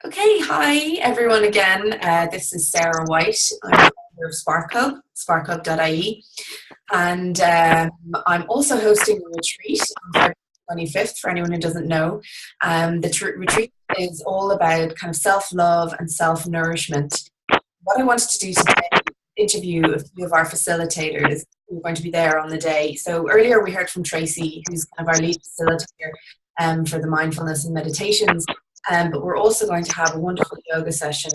Okay, hi everyone again. This is Sarah White. I'm the founder of SparkHub, sparkhub.ie, and I'm also hosting a retreat on February 25th for anyone who doesn't know. The retreat is all about kind of self-love and self-nourishment. What I wanted to do today is interview a few of our facilitators who are going to be there on the day. So earlier we heard from Tracy, who's kind of our lead facilitator for the mindfulness and meditations. But we're also going to have a wonderful yoga session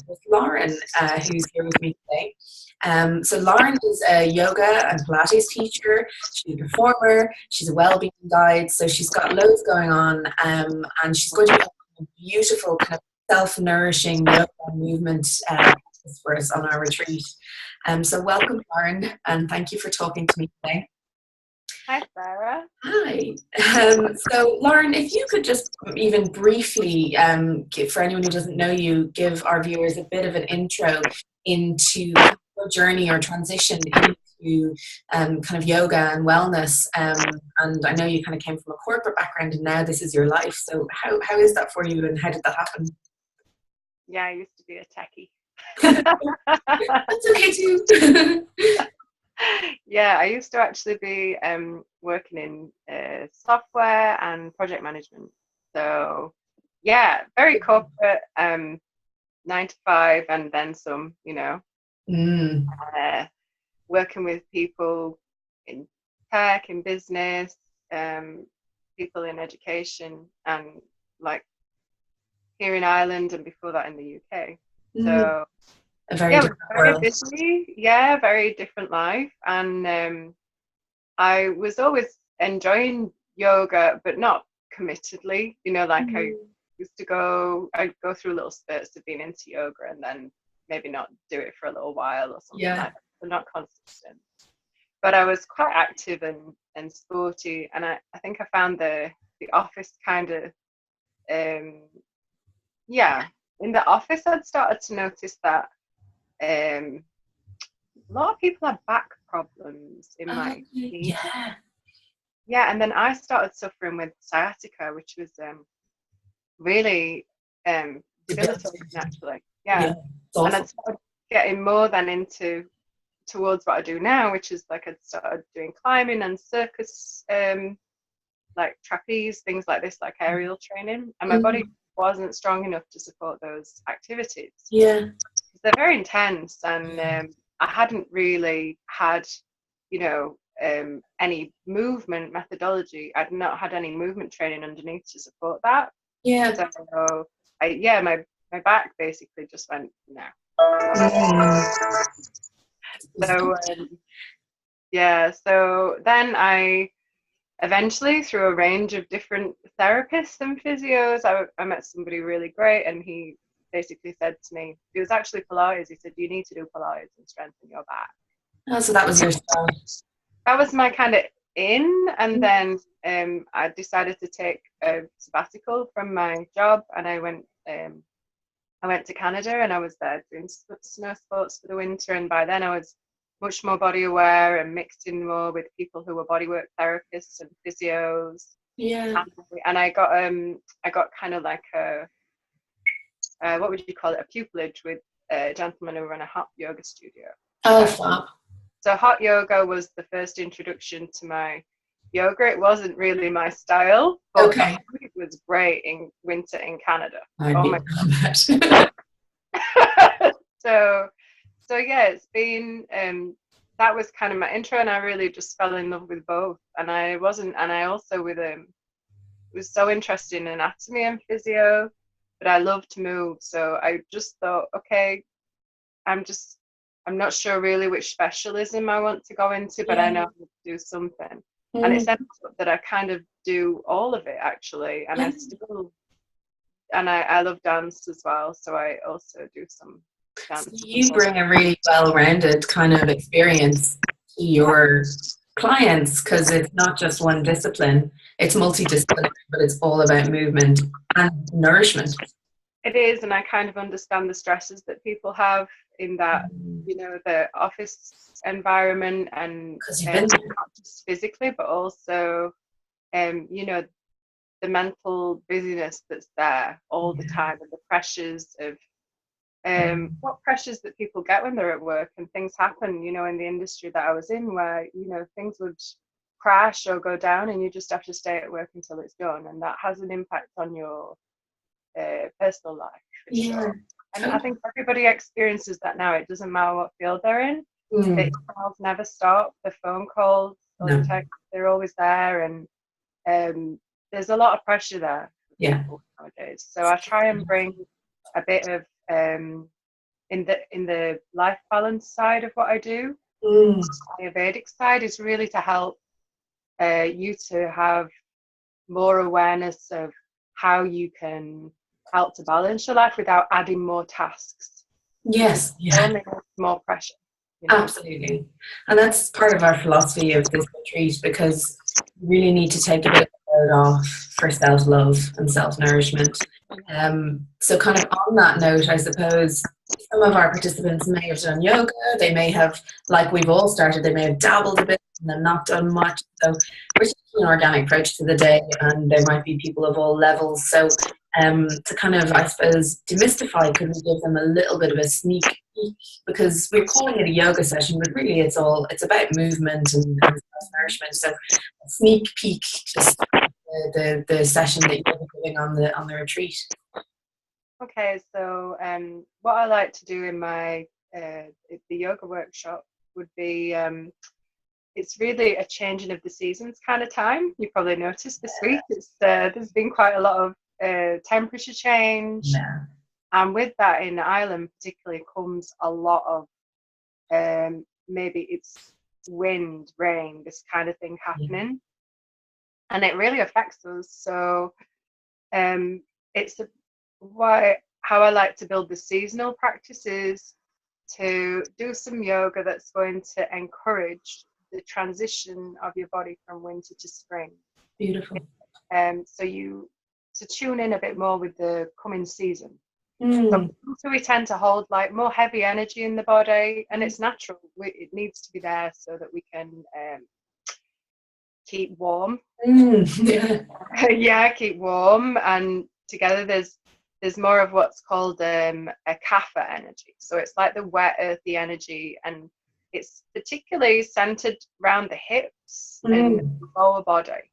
with Lauren, who's here with me today. So Lauren is a yoga and Pilates teacher. She's a performer. She's a well-being guide. So she's got loads going on, and she's going to be having a beautiful kind of self-nourishing yoga movement for us on our retreat. So welcome, Lauren, and thank you for talking to me today. Hi, Sarah. Hi. So, Lauren, if you could just even briefly, for anyone who doesn't know you, give our viewers a bit of an intro into your journey or transition into kind of yoga and wellness. And I know you kind of came from a corporate background and now this is your life. So how is that for you and how did that happen? Yeah, I used to be a techie. That's okay too. Yeah, I used to actually be working in software and project management. So, yeah, very corporate, 9 to 5, and then some, Mm. working with people in tech, in business, people in education, and like here in Ireland and before that in the UK. So, A very yeah, different very world. busy. Yeah, very different life. And I was always enjoying yoga, but not committedly. I used to I'd go through little spurts of being into yoga and then maybe not do it for a little while or something like that, but not consistent. But I was quite active and sporty. And I think I found the office kind of, yeah, in the office, I'd started to notice that a lot of people have back problems in my team. Yeah. Yeah, and then I started suffering with sciatica, which was really debilitating actually. Yeah. Yeah. It's And awful. I'd started getting more than into towards what I do now, which is like I'd started doing climbing and circus, like trapeze, things like this, like aerial training. And my body wasn't strong enough to support those activities. Yeah. They're very intense, and I hadn't really had, any movement methodology. I'd not had any movement training underneath to support that. Yeah. So, my back basically just went no. So, yeah. So then I eventually, through a range of different therapists and physios, I met somebody really great, and he basically said to me, it was actually Pilates. He said, "You need to do Pilates and strengthen your back." Oh, so that was your start. That was my kind of in, and then I decided to take a sabbatical from my job, and I went to Canada, and I was there doing snow sports for the winter. And by then, I was much more body aware and mixed in more with people who were bodywork therapists and physios. Yeah. And I got kind of like what would you call it, a pupillage with a gentleman who ran a hot yoga studio. Oh, fab. So hot yoga was the first introduction to my yoga. It wasn't really my style, but Okay. it was great in winter in Canada. I'd Oh be my that. God. So yeah, it's been that was kind of my intro, and I really just fell in love with both. And I also with was so interested in anatomy and physio, but I love to move. So I just thought, okay, I'm not sure really which specialism I want to go into, but I know I to do something. And it's ended up that I kind of do all of it actually, and I love dance as well, so I also do some dance. So you bring a really well-rounded kind of experience to your clients because it's not just one discipline, it's multidisciplinary, but it's all about movement and nourishment. It is, and I kind of understand the stresses that people have in that, the office environment, and Because you've been there. not just physically, but also, the mental busyness that's there all the time, and the pressures of what pressures that people get when they're at work, and things happen, you know, in the industry that I was in, where, you know, things would crash or go down and you just have to stay at work until it's done, and that has an impact on your personal life, for sure. And I think everybody experiences that now. It doesn't matter what field they're in. The emails never stop, the phone calls or the texts, they're always there, and there's a lot of pressure there for people nowadays. So I try and bring a bit of in the life balance side of what I do. The Ayurvedic side is really to help you to have more awareness of how you can help to balance your life without adding more tasks. Yes. Only more pressure. You know? Absolutely. And that's part of our philosophy of this retreat, because you really need to take a bit of a load off for self-love and self-nourishment. So kind of on that note, I suppose some of our participants may have done yoga, they may have, like we've all started, they may have dabbled a bit and then not done much. So we're taking an organic approach to the day, and there might be people of all levels. So to kind of, I suppose, demystify, could we give them a little bit of a sneak peek? Because we're calling it a yoga session, but really it's about movement and nourishment. So a sneak peek, just the session that you're giving on the retreat. Okay, so what I like to do in my the yoga workshop would be it's really a changing of the seasons kind of time. You probably noticed this week there's been quite a lot of temperature change, and with that in Ireland particularly comes a lot of maybe it's wind, rain, this kind of thing happening, and it really affects us. So it's how I like to build the seasonal practices to do some yoga that's going to encourage the transition of your body from winter to spring. Beautiful. So you to tune in a bit more with the coming season. So we tend to hold like more heavy energy in the body, and it's natural. It needs to be there so that we can keep warm. Keep warm, and together there's more of what's called a kapha energy. So it's like the wet earthy energy, and it's particularly centered around the hips and the lower body.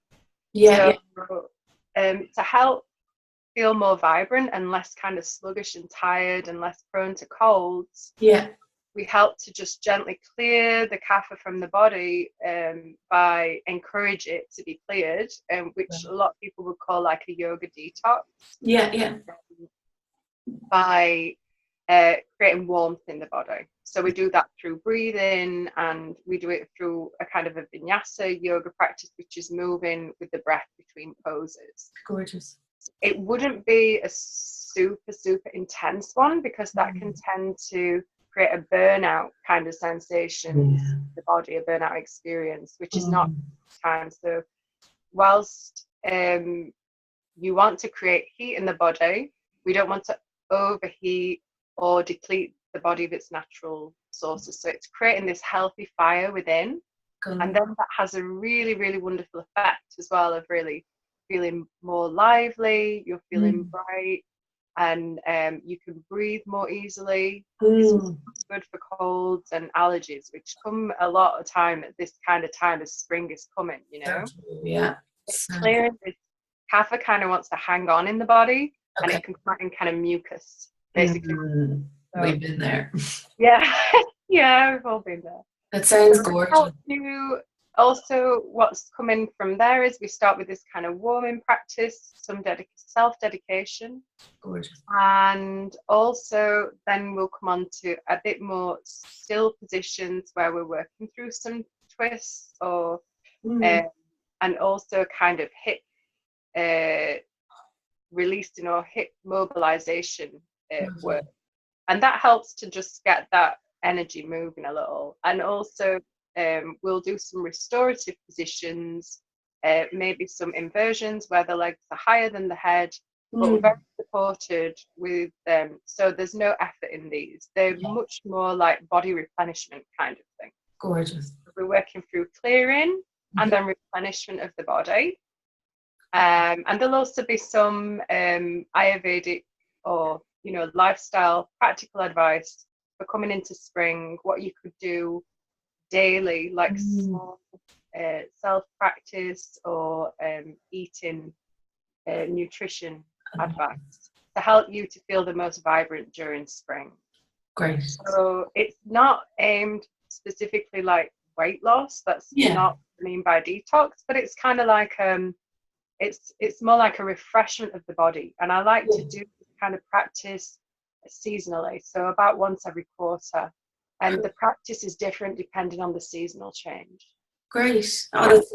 To help feel more vibrant and less kind of sluggish and tired and less prone to colds, we help to just gently clear the kapha from the body by encourage it to be cleared, which a lot of people would call like a yoga detox. By creating warmth in the body. So we do that through breathing, and we do it through a kind of a vinyasa yoga practice, which is moving with the breath between poses. Gorgeous. It wouldn't be a super intense one, because that can tend to create a burnout kind of sensation in the body, a burnout experience, which is not time. So whilst you want to create heat in the body, we don't want to overheat or deplete the body of its natural sources. So it's creating this healthy fire within, and then that has a really, really wonderful effect as well of really feeling more lively, you're feeling bright, and you can breathe more easily. It's good for colds and allergies, which come a lot of time at this kind of time as spring is coming, you know. It's clearing this kapha kind of wants to hang on in the body, and it can come in kind of mucus, basically. So, we've been there. We've all been there. That sounds gorgeous. Also, what's coming from there is we start with this kind of warming practice, some self-dedication. Gorgeous. And also then we'll come on to a bit more still positions where we're working through some twists or and also kind of hip releasing or hip mobilization work. And that helps to just get that energy moving a little. And also we'll do some restorative positions, maybe some inversions where the legs are higher than the head, but we're very supported with them. So there's no effort in these. They're much more like body replenishment kind of thing. Gorgeous. We're working through clearing and then replenishment of the body. And there'll also be some Ayurvedic or, you know, lifestyle practical advice for coming into spring, what you could do daily, like small self-practice or eating nutrition advice to help you to feel the most vibrant during spring. Great. So it's not aimed specifically like weight loss. That's not what I mean by detox, but it's kind of like it's more like a refreshment of the body. And I like to do this kind of practice seasonally, so about once every quarter. And the practice is different depending on the seasonal change. Great. Oh, that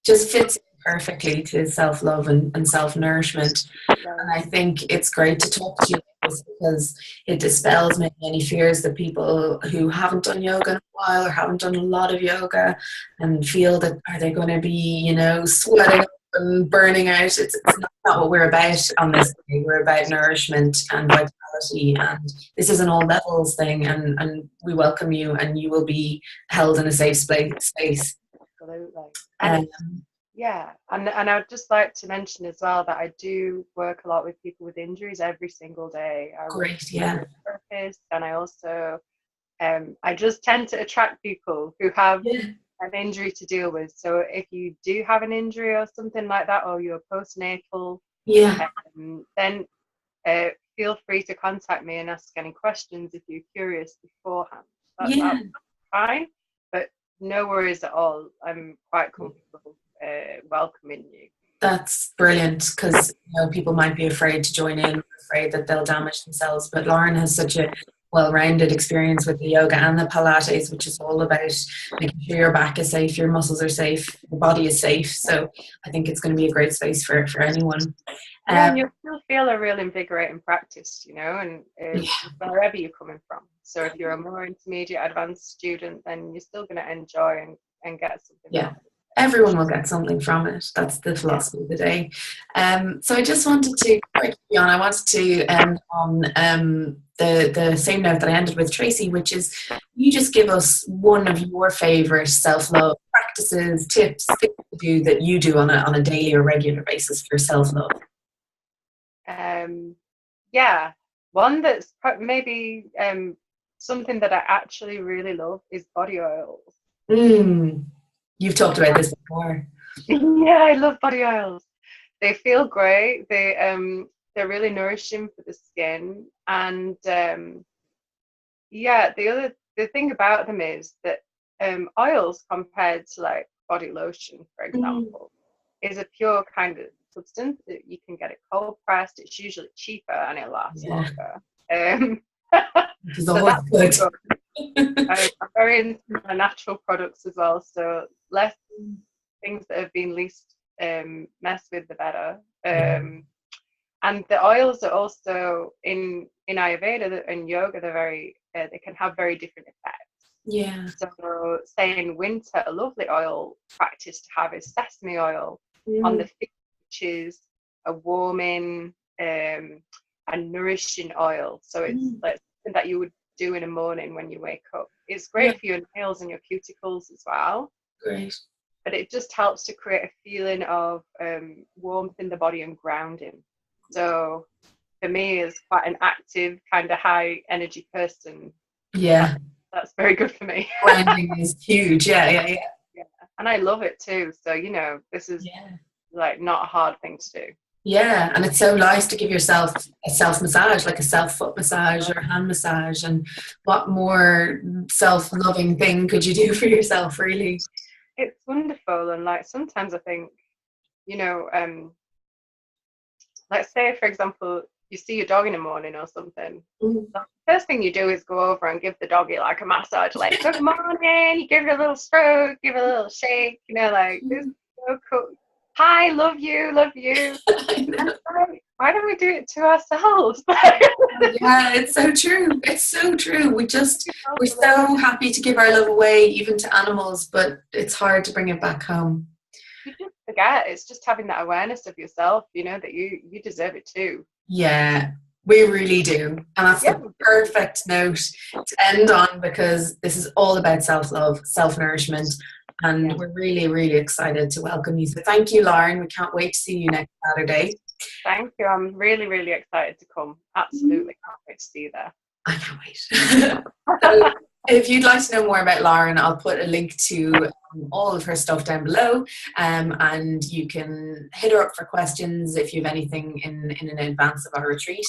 just fits perfectly to self-love and self-nourishment. And I think it's great to talk to you about this because it dispels maybe any fears that people who haven't done yoga in a while or haven't done a lot of yoga and feel that are they going to be, you know, sweating up and burning out. It's not what we're about on this day. We're about nourishment and vitality, and this is an all levels thing, and we welcome you, and you will be held in a safe space. Absolutely. And and I'd just like to mention as well that I do work a lot with people with injuries every single day. I work with a therapist, and I also I just tend to attract people who have an injury to deal with. So if you do have an injury or something like that, or you're postnatal, then feel free to contact me and ask any questions if you're curious beforehand. That's fine, but no worries at all. I'm quite comfortable welcoming you. That's brilliant, because you know, people might be afraid to join in, afraid that they'll damage themselves. But Lauren has such a well-rounded experience with the yoga and the Pilates, which is all about making sure your back is safe, your muscles are safe, your body is safe. So I think it's going to be a great space for anyone. And you'll still feel a real invigorating practice, you know, and wherever you're coming from. So if you're a more intermediate, advanced student, then you're still going to enjoy and get something from it. Everyone will get something from it. That's the philosophy of the day. So I just wanted to, I wanted to end on the same note that I ended with Tracy, which is you just give us one of your favorite self-love practices, tips, things to do that you do on a daily or regular basis for self-love. One that's maybe something that I actually really love is body oils. You've talked about this before. Yeah, I love body oils. They feel great. They're really nourishing for the skin. And the thing about them is that oils compared to like body lotion, for example, is a pure kind of substance that you can get it cold pressed. It's usually cheaper and it lasts longer. So that's good. I'm very into my natural products as well, so less things that have been least messed with, the better. And the oils are also in Ayurveda and yoga, they're very they can have very different effects. So say in winter, a lovely oil practice to have is sesame oil on the feet, which is a warming and nourishing oil. So it's like something that you would do in the morning when you wake up. It's great for your nails and your cuticles as well. Great. But it just helps to create a feeling of warmth in the body and grounding. So for me, as quite an active, kind of high energy person, that's very good for me. Grounding is huge. Yeah. And I love it too. So, you know, this is like not a hard thing to do. Yeah, and it's so nice to give yourself a self-massage, like a self-foot massage or hand massage. And what more self-loving thing could you do for yourself, really? It's wonderful. And like sometimes I think, you know, let's say, for example, you see your dog in the morning or something. The first thing you do is go over and give the doggy like a massage, like, good morning, you give it a little stroke, give it a little shake, you know, like, this is so cool. Hi, love you. Why don't we do it to ourselves? Yeah, it's so true. It's so true. We're so happy to give our love away, even to animals, but it's hard to bring it back home. You just forget. It's just having that awareness of yourself, you know, that you deserve it too. Yeah, we really do. And that's the perfect note to end on, because this is all about self-love, self-nourishment, And Yeah. we're really, really excited to welcome you. So thank you, Lauren. We can't wait to see you next Saturday. Thank you. I'm really, really excited to come. Absolutely can't wait to see you there. I can't wait. So if you'd like to know more about Lauren, I'll put a link to all of her stuff down below, and you can hit her up for questions if you have anything in advance of our retreat.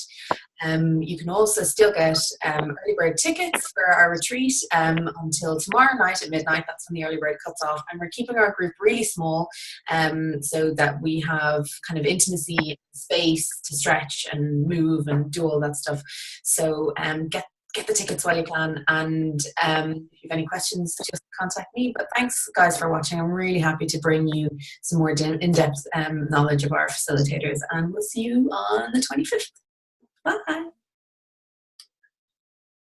You can also still get early bird tickets for our retreat until tomorrow night at midnight. That's when the early bird cuts off, and we're keeping our group really small so that we have kind of intimacy, space to stretch and move and do all that stuff. So get the tickets while you can, and if you have any questions, just contact me. But thanks, guys, for watching. I'm really happy to bring you some more in-depth knowledge of our facilitators, and we'll see you on the 25th. Bye.